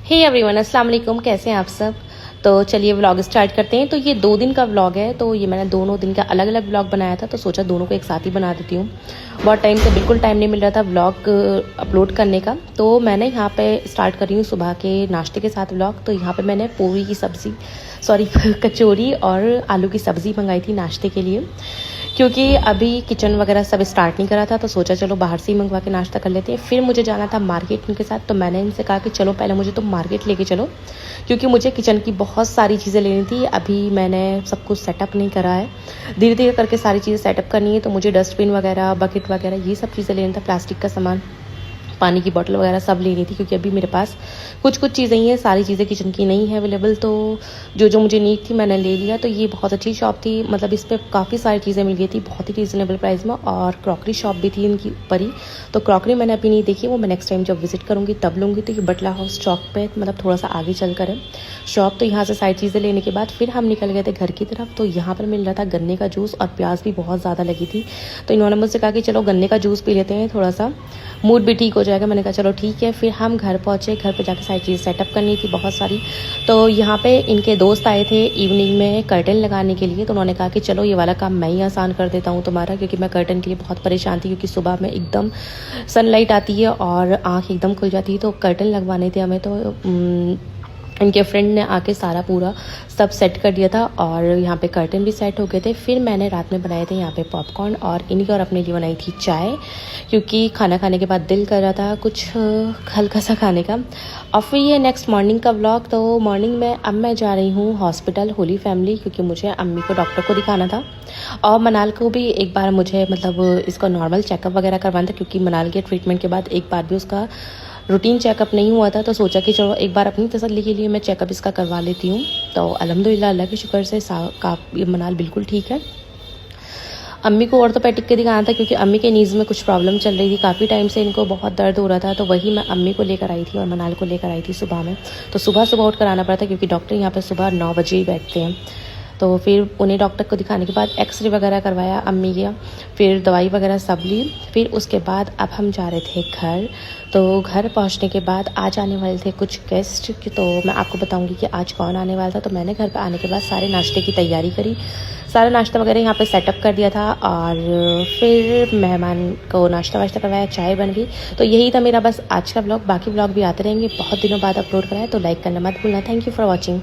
Hey everyone, अस्सलाम वालेकुम। कैसे हैं आप सब? तो चलिए व्लॉग स्टार्ट करते हैं। तो ये 2 दिन का व्लॉग है, तो ये मैंने दोनों दिन का अलग अलग व्लॉग बनाया था, तो सोचा दोनों को एक साथ ही बना देती हूँ। बहुत टाइम से बिल्कुल टाइम नहीं मिल रहा था व्लॉग अपलोड करने का, तो मैंने यहाँ पे स्टार्ट कर रही हूँ सुबह के नाश्ते के साथ व्लॉग। तो यहाँ पे मैंने पूरी की सब्ज़ी कचौरी और आलू की सब्ज़ी मंगाई थी नाश्ते के लिए, क्योंकि अभी किचन वगैरह सब स्टार्ट नहीं करा था, तो सोचा चलो बाहर से ही मंगवा के नाश्ता कर लेते हैं। फिर मुझे जाना था मार्केट इनके साथ, तो मैंने इनसे कहा कि चलो पहले मुझे तुम मार्केट लेके चलो, क्योंकि मुझे किचन की बहुत सारी चीज़ें लेनी थी। अभी मैंने सब कुछ सेटअप नहीं करा है, धीरे धीरे करके सारी चीज़ें सेटअप करनी है। तो मुझे डस्टबिन वगैरह, बकेट वगैरह, ये सब चीज़ें लेना था, प्लास्टिक का सामान, पानी की बोतल वगैरह सब लेनी थी, क्योंकि अभी मेरे पास कुछ कुछ चीज़ें ही हैं, सारी चीज़ें किचन की नहीं है अवेलेबल। तो जो जो मुझे नीड थी मैंने ले लिया। तो ये बहुत अच्छी शॉप थी, मतलब इस पर काफ़ी सारी चीज़ें मिल गई थी बहुत ही रीज़नेबल प्राइस में, और क्रॉकरी शॉप भी थी इनकी ऊपर ही। तो क्रॉकरी मैंने अभी नहीं देखी, वो मैं नेक्स्ट टाइम जब विजिट करूँगी तब लूँगी। तो ये बटला हाउस चौक पे, मतलब थोड़ा सा आगे चल कर है शॉप। तो यहाँ से सारी चीज़ें लेने के बाद फिर हम निकल गए थे घर की तरफ। तो यहाँ पर मिल रहा था गन्ने का जूस, और प्याज भी बहुत ज़्यादा लगी थी। तो इन्होंने मुझसे कहा कि चलो गन्ने का जूस पी लेते हैं, थोड़ा सा मूड भी ठीक हो जाएगा। मैंने कहा चलो ठीक है। फिर हम घर पहुँचे, घर पे जाके सारी चीज़ सेटअप करनी थी बहुत सारी। तो यहाँ पे इनके दोस्त आए थे इवनिंग में कर्टन लगाने के लिए, तो उन्होंने कहा कि चलो ये वाला काम मैं ही आसान कर देता हूँ तुम्हारा, क्योंकि मैं कर्टन के लिए बहुत परेशान थी, क्योंकि सुबह में एकदम सनलाइट आती है और आँख एकदम खुल जाती है। तो कर्टन लगवाने थे हमें। तो इनके फ्रेंड ने आके सारा पूरा सब सेट कर दिया था, और यहाँ पे कर्टन भी सेट हो गए थे। फिर मैंने रात में बनाए थे यहाँ पे पॉपकॉर्न, और इनकी और अपने लिए बनाई थी चाय, क्योंकि खाना खाने के बाद दिल कर रहा था कुछ हल्का सा खाने का। और फिर ये नेक्स्ट मॉर्निंग का व्लॉग। तो मॉर्निंग में अब मैं जा रही हूँ हॉस्पिटल होली फैमिली, क्योंकि मुझे अम्मी को डॉक्टर को दिखाना था, और मनाल को भी एक बार मुझे मतलब इसका नॉर्मल चेकअप वगैरह करवाना था, क्योंकि मनाल के ट्रीटमेंट के बाद एक बार भी उसका रूटीन चेकअप नहीं हुआ था। तो सोचा कि चलो एक बार अपनी तसल्ली के लिए मैं चेकअप इसका करवा लेती हूँ। तो अल्हम्दुलिल्लाह, अल्लाह के शुक्र से मनाल बिल्कुल ठीक है। अम्मी को ऑर्थोपेडिक के दिखाना था, क्योंकि अम्मी के नीज़ में कुछ प्रॉब्लम चल रही थी, काफ़ी टाइम से इनको बहुत दर्द हो रहा था। तो वही मैं अम्मी को लेकर आई थी और मनाल को लेकर आई थी सुबह में। तो सुबह सुबह उठ कर आना पड़ा था, क्योंकि डॉक्टर यहाँ पर सुबह 9 बजे ही बैठते हैं। तो फिर उन्हें डॉक्टर को दिखाने के बाद एक्सरे वगैरह करवाया अम्मी का, फिर दवाई वगैरह सब ली। फिर उसके बाद अब हम जा रहे थे घर। तो घर पहुंचने के बाद आज आने वाले थे कुछ गेस्ट, तो मैं आपको बताऊंगी कि आज कौन आने वाला था। तो मैंने घर पे आने के बाद सारे नाश्ते की तैयारी करी, सारा नाश्ता वगैरह यहाँ पे सेटअप कर दिया था, और फिर मेहमान को नाश्ता वाश्ता करवाया, चाय बन गई। तो यही था मेरा बस आज का ब्लॉग। बाकी ब्लॉग भी आते रहेंगे, बहुत दिनों बाद अपलोड कराया। तो लाइक करना मत भूलना। Thank you for watching.